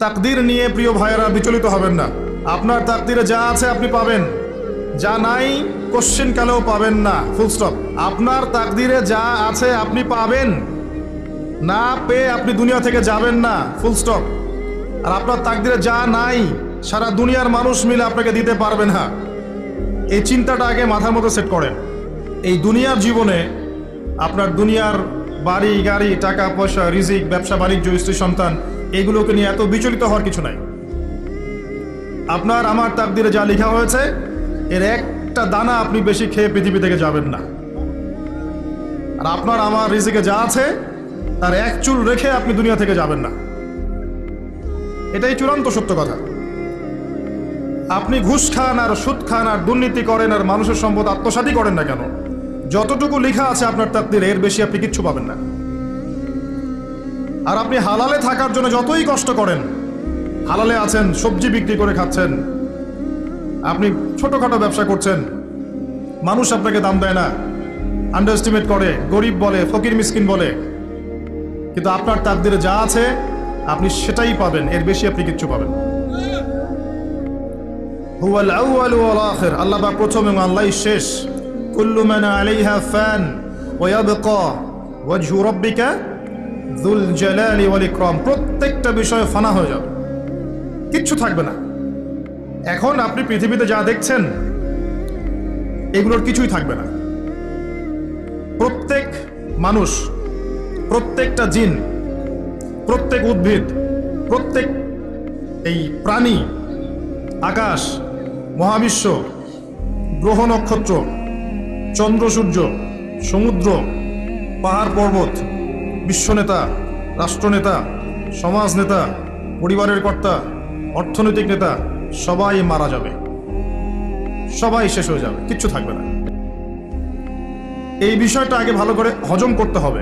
তাকদীর নিয়ে প্রিয় ভাইয়েরা বিচলিত হবেন না। আপনার তাকদীরে যা আছে আপনি পাবেন, যা নাই কোশ্চেন কালেও পাবেন না, ফুল স্টপ। আপনার তাকদীরে যা আছে আপনি পাবেন, না পেয়ে আপনি দুনিয়া থেকে যাবেন না, ফুল স্টপ। আর আপনার তাকদীরে যা নাই সারা দুনিয়ার মানুষ মিলে আপনাকে দিতে পারবে না। এই চিন্তাটা আগে মাথার মধ্যে সেট করেন। এই দুনিয়ার জীবনে আপনার দুনিয়ার বাড়ি গাড়ি, টাকা পয়সা, রিজিক, ব্যবসা বাণিজ্য, স্ত্রী সন্তান, এগুলোকে নিয়ে এত বিচলিত হওয়ার কিছু নাই। আপনার আমার তাকদীরে যা লেখা হয়েছে এর একটা দানা আপনি বেশি খেয়ে পৃথিবী থেকে যাবেন না। আর আপনার আমার রিজিকে যা আছে তার এক চুল রেখে আপনি দুনিয়া থেকে যাবেন না। এটাই চূড়ান্ত সত্য কথা। আপনি ঘুষ খান আর সুদ খান আর দুর্নীতি করেন আর মানুষের সম্পদ আত্মসাৎই করেন না কেন, যতটুকু লেখা আছে আপনার তাকদীরে এর বেশি আপনি কিচ্ছু পাবেন না। আর আপনি হালালে থাকার জন্য যতই কষ্ট করেন, হালালে আছেন, সবজি বিক্রি করে খাচ্ছেন, আপনি ছোটখাটো ব্যবসা করছেন, মানুষ আপনাকে দাম দেয় না, আন্ডার এস্টিমেট করে, গরিব বলে, ফকির মিসকিন বলে, কিন্তু আপনার তাকদীরে যা আছে আপনি সেটাই পাবেন, এর বেশি আপনি কিচ্ছু পাবেন। হুয়াল আউয়ালু ওয়াল আখির, আল্লাহ পাক প্রথম এবং আল্লাহই শেষ। কুল্লু মান আলাইহা ফান ওয়া ইয়াবকা ওয়াজহু রাব্বিকা যুল জালালি ওয়াল ইকরাম। প্রত্যেকটা বিষয় ফানা হয়ে যাবে, কিচ্ছু থাকবে না। এখন আপনি পৃথিবীতে যা দেখছেন এগুলোর কিছুই থাকবে না। প্রত্যেক মানুষ, প্রত্যেকটা জিন, প্রত্যেক উদ্ভিদ, প্রত্যেক এই প্রাণী, আকাশ, মহাবিশ্ব, গ্রহ নক্ষত্র, চন্দ্র সূর্য, সমুদ্র, পাহাড় পর্বত, বিশ্বনেতা, রাষ্ট্রনেতা, সমাজ নেতা, পরিবারের কর্তা, অর্থনৈতিক নেতা, সবাই মারা যাবে, সবাই শেষ হয়ে যাবে, কিচ্ছু থাকবে না। এই বিষয়টা আগে ভালো করে হজম করতে হবে।